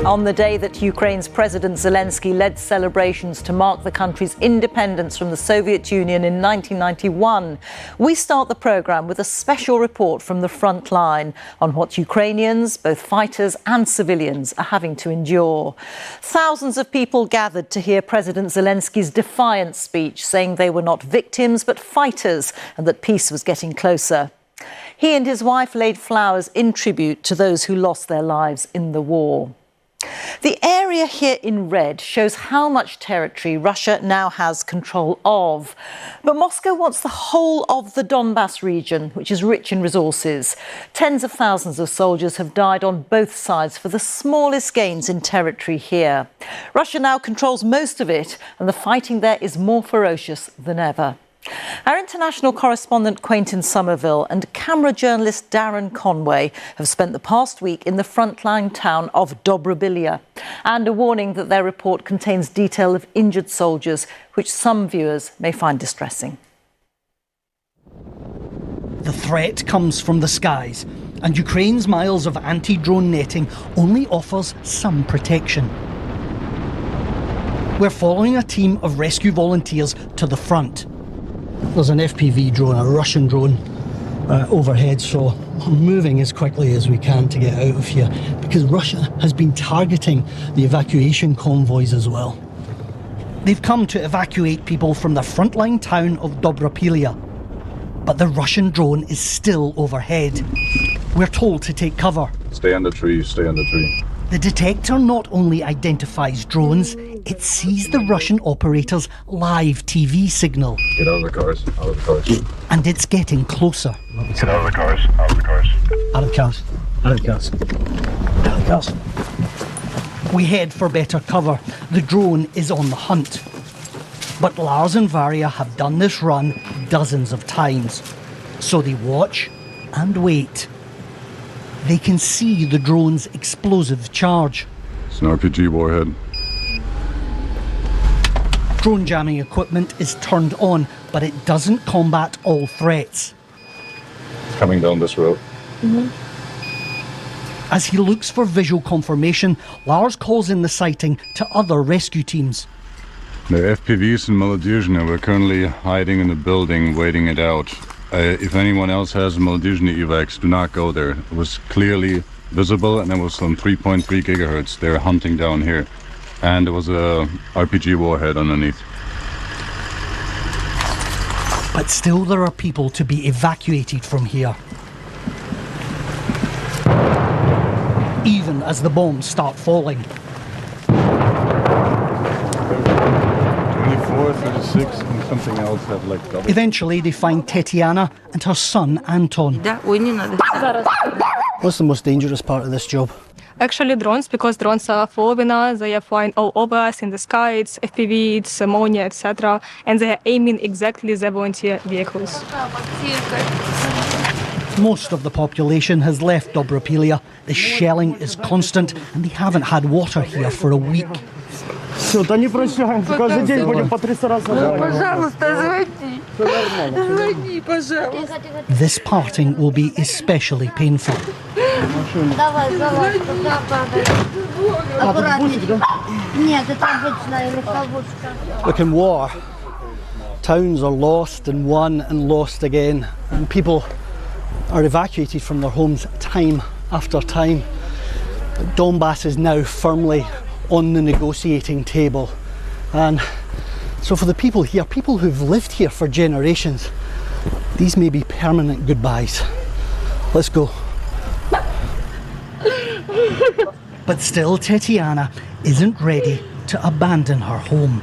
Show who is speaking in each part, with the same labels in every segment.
Speaker 1: On the day that Ukraine's President Zelensky led celebrations to mark the country's independence from the Soviet Union in 1991, we start the programme with a special report from the front line on what Ukrainians, both fighters and civilians, are having to endure. Thousands of people gathered to hear President Zelensky's defiant speech, saying they were not victims but fighters and that peace was getting closer. He and his wife laid flowers in tribute to those who lost their lives in the war. The area here in red shows how much territory Russia now has control of. But Moscow wants the whole of the Donbass region, which is rich in resources. Tens of thousands of soldiers have died on both sides for the smallest gains in territory here. Russia now controls most of it, and the fighting there is more ferocious than ever. Our international correspondent Quentin Somerville and camera journalist Darren Conway have spent the past week in the frontline town of Dobropillia, and a warning that their report contains detail of injured soldiers, which some viewers may find distressing.
Speaker 2: The threat comes from the skies, and Ukraine's miles of anti-drone netting only offers some protection. We're following a team of rescue volunteers to the front. There's an FPV drone, a Russian drone, overhead, so we're moving as quickly as we can to get out of here, because Russia has been targeting the evacuation convoys as well. They've come to evacuate people from the frontline town of Dobropillia, but the Russian drone is still overhead. We're told to take cover.
Speaker 3: Stay on the tree, stay on the tree.
Speaker 2: The detector not only identifies drones, it sees the Russian operator's live TV signal.
Speaker 3: Get out of the cars, out of the cars.
Speaker 2: And it's getting closer.
Speaker 3: Get out of the cars, out of the cars.
Speaker 2: Out of the cars, out of the cars, out of the cars. We head for better cover. The drone is on the hunt. But Lars and Varia have done this run dozens of times. So they watch and wait. They can see the drone's explosive charge.
Speaker 3: It's an RPG warhead.
Speaker 2: Drone jamming equipment is turned on, but it doesn't combat all threats.
Speaker 3: It's coming down this road.
Speaker 2: As he looks for visual confirmation, Lars calls in the sighting to other rescue teams.
Speaker 3: The FPVs in Maladizhny, we're currently hiding in the building, waiting it out. If anyone else has Maladizhny evacs, do not go there. It was clearly visible, and it was on 3.3 gigahertz. They're hunting down here. And there was a RPG warhead underneath.
Speaker 2: But still there are people to be evacuated from here. Even as the bombs start falling.
Speaker 3: 24, 36, and something else have like double.
Speaker 2: Eventually they find Tetiana and her son Anton. What's the most dangerous part of this job?
Speaker 4: Actually drones, because drones are following us, they are flying all over us in the sky, it's FPV, it's ammonia, etc. And they are aiming exactly the volunteer vehicles.
Speaker 2: Most of the population has left Dobropillia. The shelling is constant and they haven't had water here for a week. This parting will be especially painful. Look, in war, towns are lost and won and lost again, and people are evacuated from their homes time after time. Donbass is now firmly on the negotiating table, and so for the people here, people who've lived here for generations, these may be permanent goodbyes. Let's go. But still, Tetiana isn't ready to abandon her home.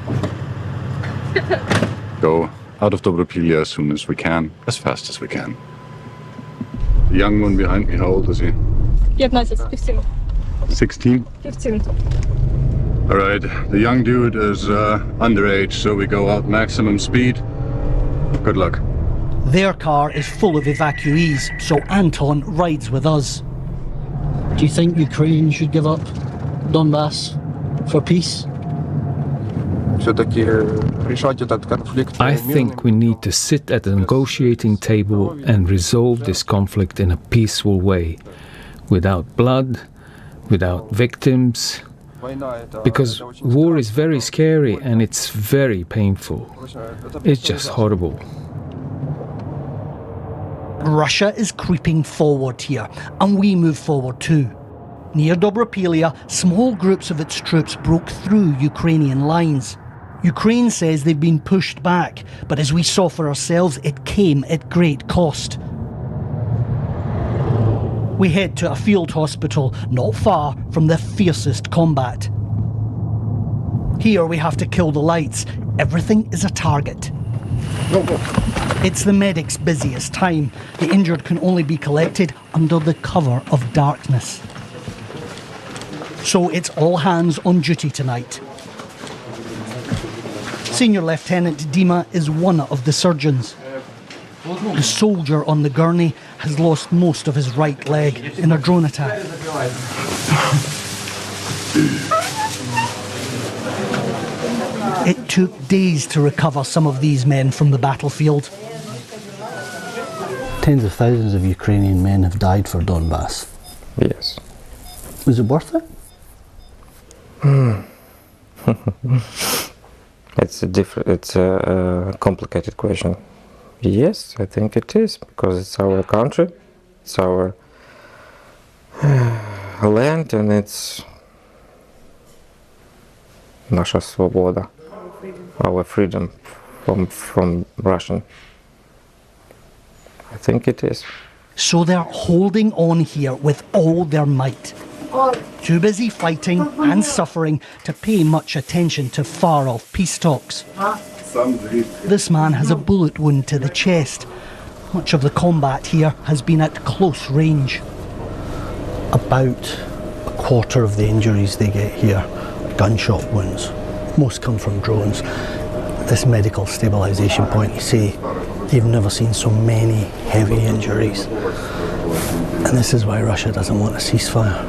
Speaker 3: Go out of Dobropillia as soon as we can, as fast as we can. The young one behind me, how old is he?
Speaker 4: 15.
Speaker 3: 16?
Speaker 4: 15.
Speaker 3: All right, the young dude is underage, so we go out maximum speed. Good luck.
Speaker 2: Their car is full of evacuees, so Anton rides with us. Do you think Ukraine should give up Donbass for peace?
Speaker 5: I think we need to sit at the negotiating table and resolve this conflict in a peaceful way, without blood, without victims, because war is very scary and it's very painful. It's just horrible.
Speaker 2: Russia is creeping forward here, and we move forward too. Near Dobropillia, small groups of its troops broke through Ukrainian lines. Ukraine says they've been pushed back, but as we saw for ourselves, it came at great cost. We head to a field hospital not far from the fiercest combat. Here we have to kill the lights. Everything is a target. It's the medics' busiest time. The injured can only be collected under the cover of darkness. So it's all hands on duty tonight. Senior Lieutenant Dima is one of the surgeons. The soldier on the gurney has lost most of his right leg in a drone attack. It took days to recover some of these men from the battlefield.
Speaker 6: Tens of thousands of Ukrainian men have died for Donbass.
Speaker 7: Yes.
Speaker 6: Was it worth it?
Speaker 7: It's a complicated question. Yes, I think it is, because it's our country, it's our land, and it's наша свобода, our freedom from Russian. I think it is.
Speaker 2: So they're holding on here with all their might. Too busy fighting and suffering to pay much attention to far-off peace talks. This man has a bullet wound to the chest. Much of the combat here has been at close range.
Speaker 6: About a quarter of the injuries they get here are gunshot wounds. Most come from drones. This medical stabilisation point, you see, they've never seen so many heavy injuries. And this is why Russia doesn't want a ceasefire.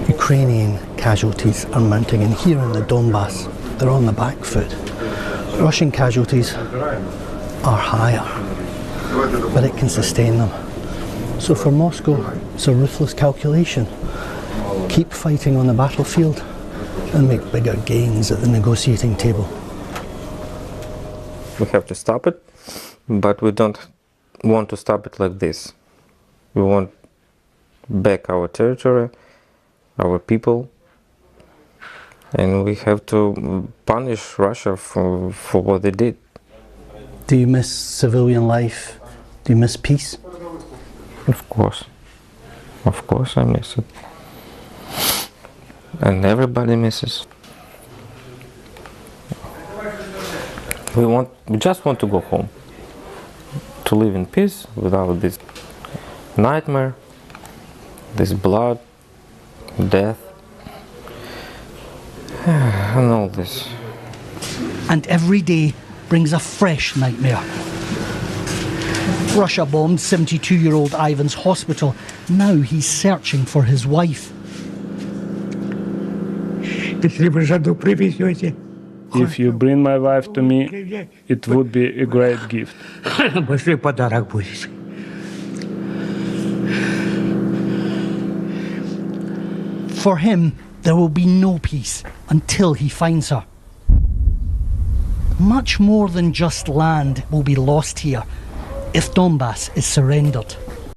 Speaker 6: Ukrainian casualties are mounting, and here in the Donbass, they're on the back foot. Russian casualties are higher, but it can sustain them. So for Moscow, it's a ruthless calculation. Keep fighting on the battlefield and make bigger gains at the negotiating table.
Speaker 7: We have to stop it, but we don't want to stop it like this. We want back our territory, our people, and we have to punish Russia for what they did.
Speaker 6: Do you miss civilian life? Do you miss peace?
Speaker 7: Of course I miss it, and everybody misses. We just want to go home, to live in peace without this nightmare, this blood, death, and all this.
Speaker 2: And every day brings a fresh nightmare. Russia bombed 72-year-old Ivan's hospital. Now he's searching for his wife.
Speaker 8: If you bring my wife to me, it would be a great gift.
Speaker 2: For him, there will be no peace until he finds her. Much more than just land will be lost here if Donbass is surrendered.